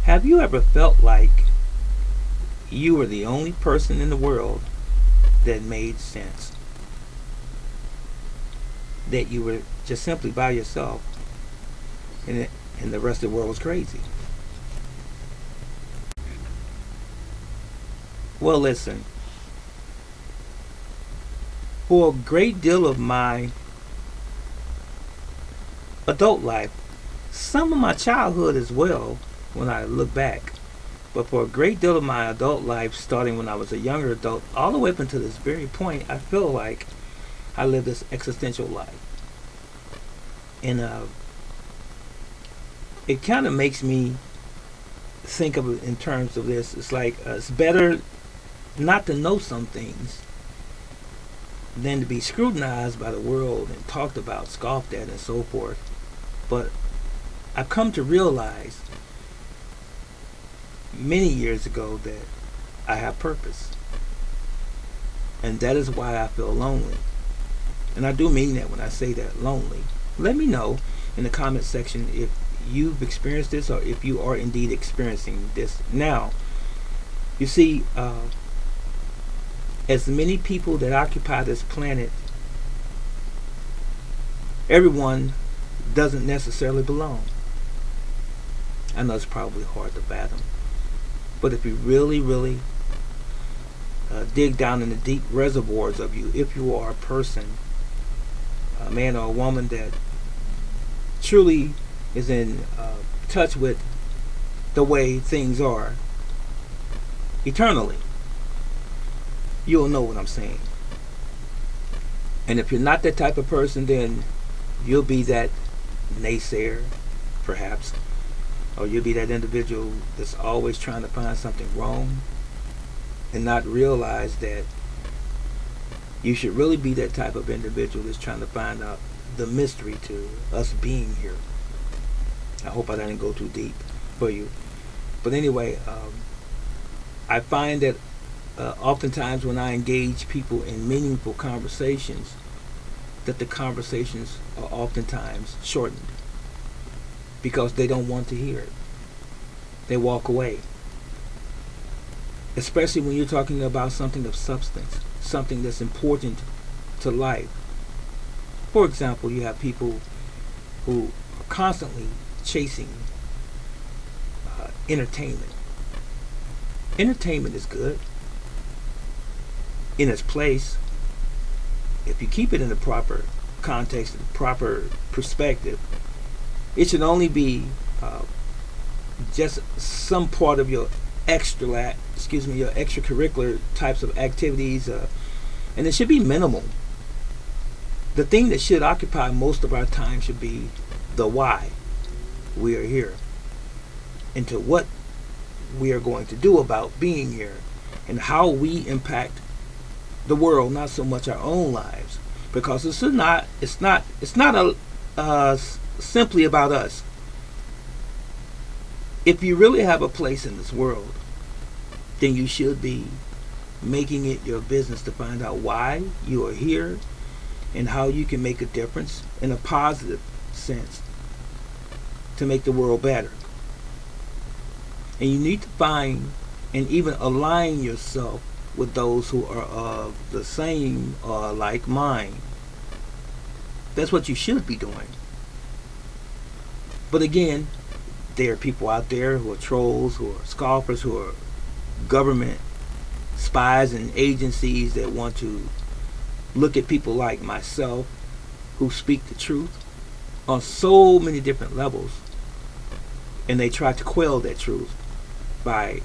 Have you ever felt like you were the only person in the world that made sense? That you were just simply by yourself and the rest of the world was crazy? Well, listen, for a great deal of my adult life, some of my childhood as well, when I look back, but for a great deal of my adult life, starting when I was a younger adult, all the way up until this very point, I feel like I lived this existential life. And it kind of makes me think of it in terms of this. It's like it's better not to know some things than to be scrutinized by the world and talked about, scoffed at, and so forth. But I've come to realize many years ago that I have purpose. And that is why I feel lonely. And I do mean that when I say that, lonely. Let me know in the comment section if you've experienced this or if you are indeed experiencing this now. You see, as many people that occupy this planet, everyone doesn't necessarily belong. I know it's probably hard to fathom, but if you really, really dig down in the deep reservoirs of you, if you are a person, a man or a woman that truly is in touch with the way things are eternally, you'll know what I'm saying. And if you're not that type of person, then you'll be that naysayer, perhaps, or you'll be that individual that's always trying to find something wrong and not realize that you should really be that type of individual that's trying to find out the mystery to us being here. I hope I didn't go too deep for you. But anyway, I find that oftentimes when I engage people in meaningful conversations, that the conversations are oftentimes shortened because they don't want to hear it. They walk away. Especially when you're talking about something of substance, something that's important to life. For example, you have people who are constantly chasing entertainment. Entertainment is good in its place if you keep it in the proper context, the proper perspective. It should only be just some part of your your extracurricular types of activities, and it should be minimal. The thing that should occupy most of our time should be the why we are here, and to what we are going to do about being here, and how we impact the world, not so much our own lives, because it's not simply about us. If you really have a place in this world, then you should be making it your business to find out why you are here and how you can make a difference in a positive sense to make the world better. And you need to find and even align yourself with those who are of the same or like mind. That's what you should be doing. But again, there are people out there who are trolls, who are scoffers, who are government spies and agencies that want to look at people like myself who speak the truth on so many different levels, and they try to quell that truth by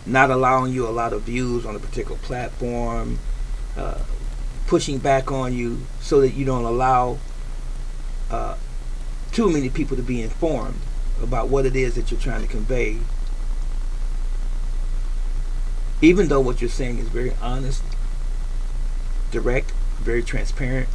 not allowing you a lot of views on a particular platform, pushing back on you so that you don't allow too many people to be informed about what it is that you're trying to convey, even though what you're saying is very honest, direct, very transparent,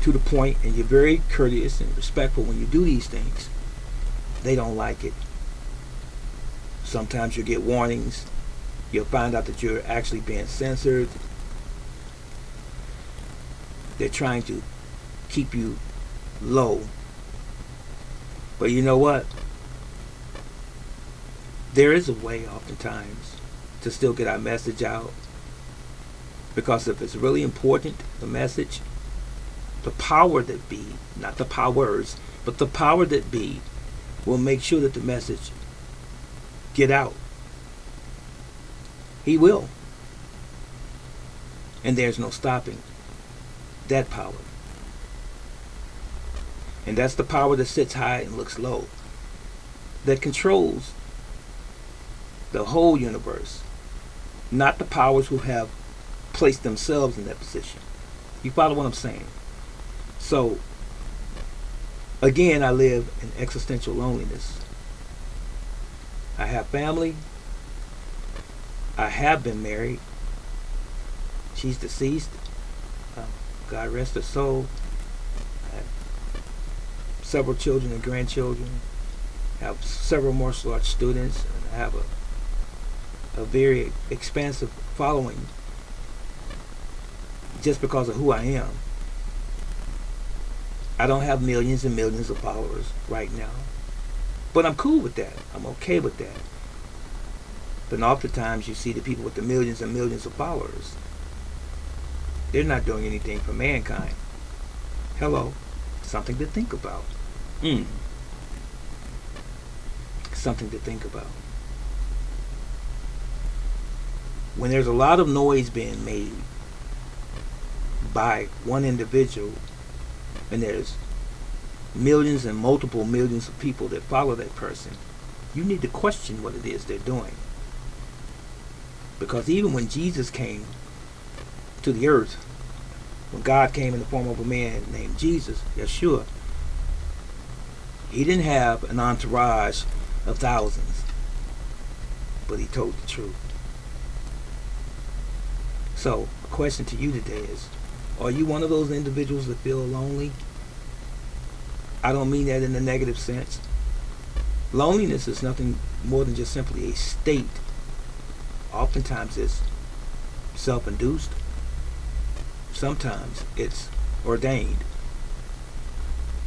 to the point, and you're very courteous and respectful when you do these things. They don't like it. Sometimes you get warnings. You'll find out that you're actually being censored. They're trying to keep you low. But you know what? there is a way oftentimes to still get our message out, because if it's really important, the message, the power that be, not the powers, but the power that be, will make sure that the message get out. He will. And there's no stopping that power. And that's the power that sits high and looks low, that controls the whole universe, not the powers who have placed themselves in that position. You follow what I'm saying? So, again, I live in existential loneliness. I have family. I have been married. She's deceased. God rest her soul. I have several children and grandchildren. I have several martial arts students. And I have a very expansive following just because of who I am. I don't have millions and millions of followers right now, but I'm cool with that. I'm okay with that. But oftentimes you see the people with the millions and millions of followers, they're not doing anything for mankind. Hello, something to think about. Something to think about. When there's a lot of noise being made by one individual, and there's millions and multiple millions of people that follow that person, you need to question what it is they're doing. Because even when Jesus came to the earth, when God came in the form of a man named Jesus, Yeshua, he didn't have an entourage of thousands, but he told the truth. So, a question to you today is, are you one of those individuals that feel lonely? I don't mean that in a negative sense. Loneliness is nothing more than just simply a state. Oftentimes it's self-induced. Sometimes it's ordained.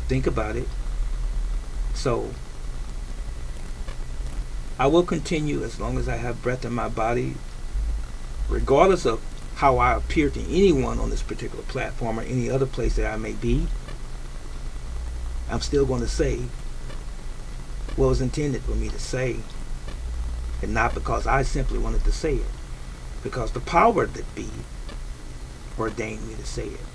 Think about it. So, I will continue as long as I have breath in my body, regardless of how I appear to anyone on this particular platform or any other place that I may be. I'm still going to say what was intended for me to say, and not because I simply wanted to say it, because the power that be ordained me to say it.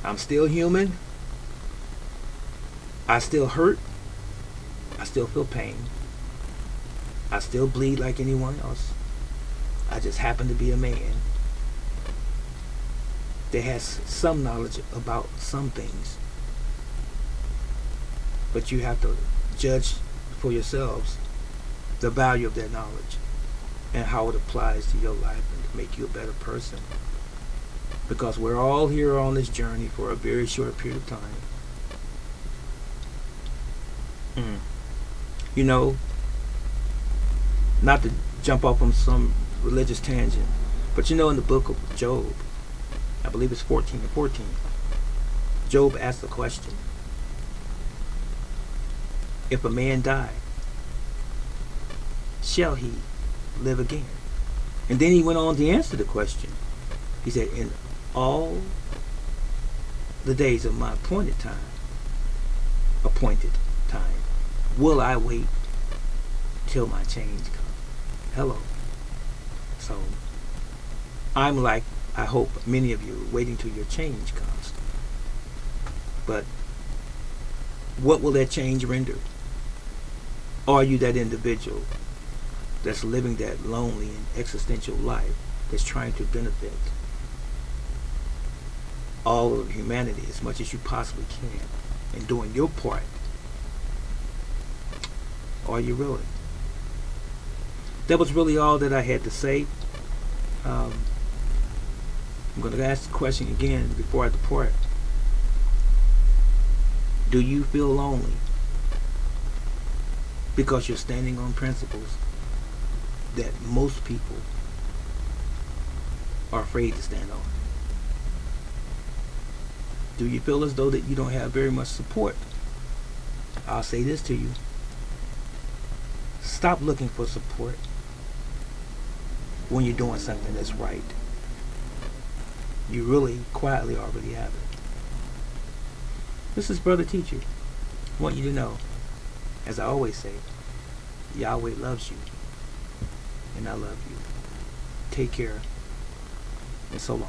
I'm still human. I still hurt. I still feel pain. I still bleed like anyone else. I just happen to be a man that has some knowledge about some things. But you have to judge for yourselves the value of that knowledge and how it applies to your life and to make you a better person. Because we're all here on this journey for a very short period of time. You know, not to jump off on some religious tangent, but you know, in the book of Job, I believe it's 14:14, Job asked the question, if a man die, shall he live again? And then he went on to answer the question. He said, in all the days of my appointed time, will I wait till my change comes? Hello. So, I'm like, I hope many of you, waiting till your change comes. But what will that change render? Are you that individual that's living that lonely and existential life that's trying to benefit all of humanity as much as you possibly can and doing your part? Are you really? That was really all that I had to say. I'm going to ask the question again before I depart. Do you feel lonely because you're standing on principles that most people are afraid to stand on? Do you feel as though that you don't have very much support? I'll say this to you. Stop looking for support when you're doing something that's right. You really quietly already have it. This is Brother Teacher. I want you to know, as I always say, Yahweh loves you, and I love you. Take care, and so long.